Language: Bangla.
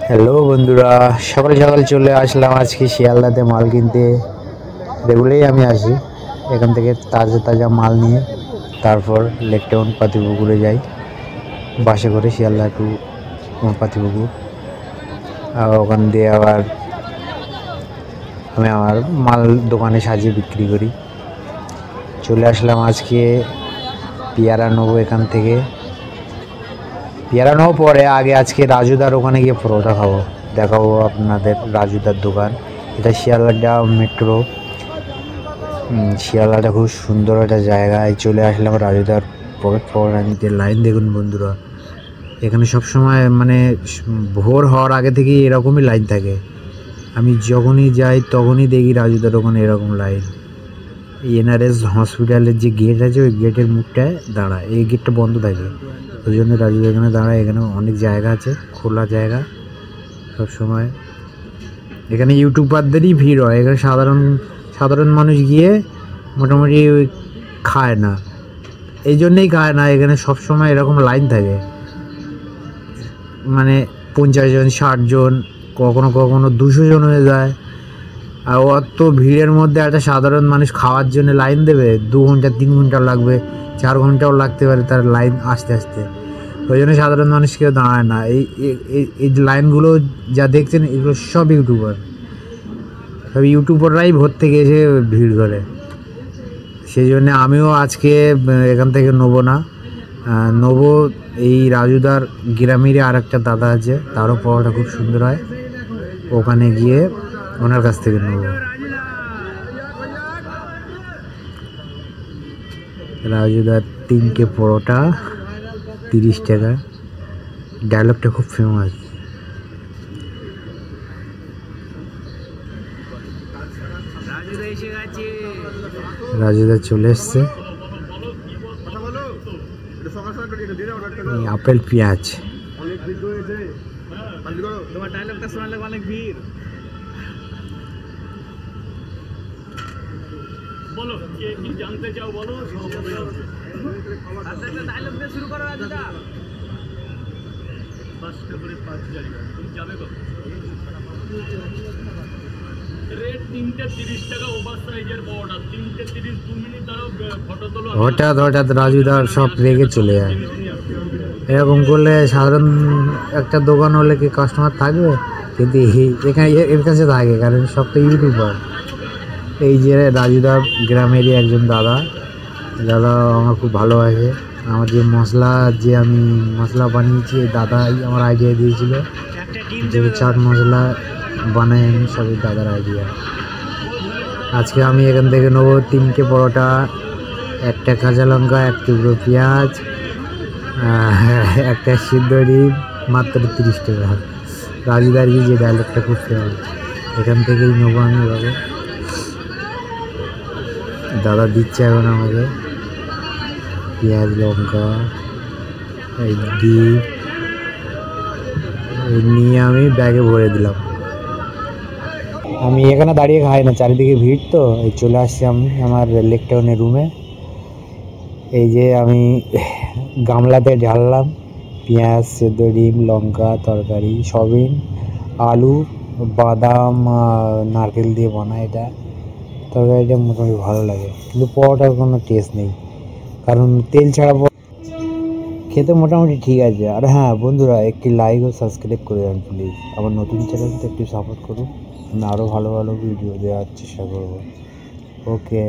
হ্যালো বন্ধুরা, সকাল সকাল চলে আসলাম আজকে শিয়ালদাতে মাল কিনতে। রেগুলারই আমি আসি এখান থেকে তাজা তাজা মাল নিয়ে, তারপর লেক টাউন পাতিপুকুরে যাই বাসে করে, শিয়ালদা টু পাতিপুকুর। আর ওখান দিয়ে আবার আমি আমার মাল দোকানে সাজিয়ে বিক্রি করি। চলে আসলাম আজকে পেয়ারা নেবো এখান থেকে। পেয়ারা নেওয়ার পরে আগে আজকে রাজুদার ওখানে গিয়ে পরোটা খাবো, দেখাবো আপনাদের রাজুদার দোকান। এটা শিয়ালদা মেট্রো। শিয়ালদাটা খুব সুন্দর একটা জায়গায় চলে আসলাম রাজুদার পরোটা নিতে। লাইন দেখুন বন্ধুরা, এখানে সবসময় মানে ভোর হওয়ার আগে থেকেই এরকমই লাইন থাকে। আমি যখনই যাই তখনই দেখি রাজুদার ওখানে এরকম লাইন। এনআরএস হসপিটালের যে গেট আছে ওই গেটের মুখটায় দাঁড়ায়, এই গেটটা বন্ধ থাকে, ওই জন্য রাজুদা এখানে দাঁড়ায়। এখানে অনেক জায়গা আছে, খোলা জায়গা সবসময়। এখানে ইউটিউবারদেরই ভিড় হয়। এখানে সাধারণ মানুষ গিয়ে মোটামুটি খায় না, এই জন্যেই খায় না। এখানে সবসময় এরকম লাইন থাকে, মানে 50 জন 60 জন, কখনো কখনো 200 জন হয়ে যায়। আর অত ভিড়ের মধ্যে একটা সাধারণ মানুষ খাওয়ার জন্য লাইন দেবে, 2 ঘন্টা 3 ঘন্টা লাগবে, 4 ঘন্টাও লাগতে পারে তার লাইন আসতে আসতে। ওই জন্য সাধারণ মানুষ কেউ দাঁড়ায় না। এই লাইনগুলো যা দেখছেন এগুলো সব ইউটিউবাররাই ভোর থেকে এসে ভিড় করে। সেই জন্য আমিও আজকে এখান থেকে নেবো না, নেবো এই রাজুদার গ্রামেরই আর একটা দাদা আছে, তারও পরোটা খুব সুন্দর হয়, ওখানে গিয়ে ওনার কাছ থেকে নেব। রাজুদার 3টে পরোটা 30 টাকা। ডায়লগটা খুব ফেমাস। রাজুদা চলে এসছে। আপেল পেঁয়াজ বলো, কে কি জানতে চাও বলো। ডায়লগ দিয়ে শুরু করো রাজুদা। 5 টাকা করে 5 জায়গা তুমি যাবে কত? রেট 3টে 30 টাকা, ওভার সাইজের বড়টা 3টে 30। 2 মিনিট দাঁড়াও, ফটো তোলো। হঠাৎ রাজুদার সব রেগে চলে যায়। এরকম করলে সাধারণ একটা দোকান হলে কি কাস্টমার থাকবে? কিন্তু এখানে এর কাছে থাকে, কারণ সব তো ইউটিউবার। এই যে রাজুদা গ্রামেরই একজন দাদা আমার খুব ভালোবাসে। আমার যে আমি মশলা বানিয়েছি, দাদাই আমার আইডিয়া দিয়েছিল যে চাট মশলা বানাই আমি, সবই দাদার আইডিয়া। আজকে আমি এখান থেকে নেবো 3টে পরোটা, 1টা কাঁচা লঙ্কা, 1 টুকরো পেঁয়াজ, 1টা সিদ্ধ ডিম, মাত্র 30 টাকা। রাজুদার কি যে ডায়লগটা খুব ফেমাস, এখান থেকেই নেবো আমি। এভাবে দাদা দিচ্ছে এখন আমাকে পেঁয়াজ লঙ্কা এই ডিম নিয়ে আমি ব্যাগে ভরে দিলাম। আমি এখানে দাঁড়িয়ে খাই না, চারিদিকে ভিড়, তো এই চলে আসছি আমি আমার লেক টাউনের রুমে। এই যে আমি গামলাতে ঢাললাম পেঁয়াজ, সেদ্ধ ডিম, লঙ্কা, তরকারি, সয়াবিন, আলু, বাদাম, নারকেল দিয়ে বানায় এটা। তরকারিটা মোটামুটি ভালো লাগে, কিন্তু পরোটার কোনো টেস্ট নেই, কারণ তেল ছাড়া খেতে মোটামুটি ঠিক আছে। আর হ্যাঁ বন্ধুরা, একটি লাইক ও সাবস্ক্রাইব করে দেন প্লিজ। আমার নতুন চ্যানেলটা একটু সাপোর্ট করুন, আমি আরও ভালো ভালো ভিডিও দেওয়ার চেষ্টা করবো। ওকে।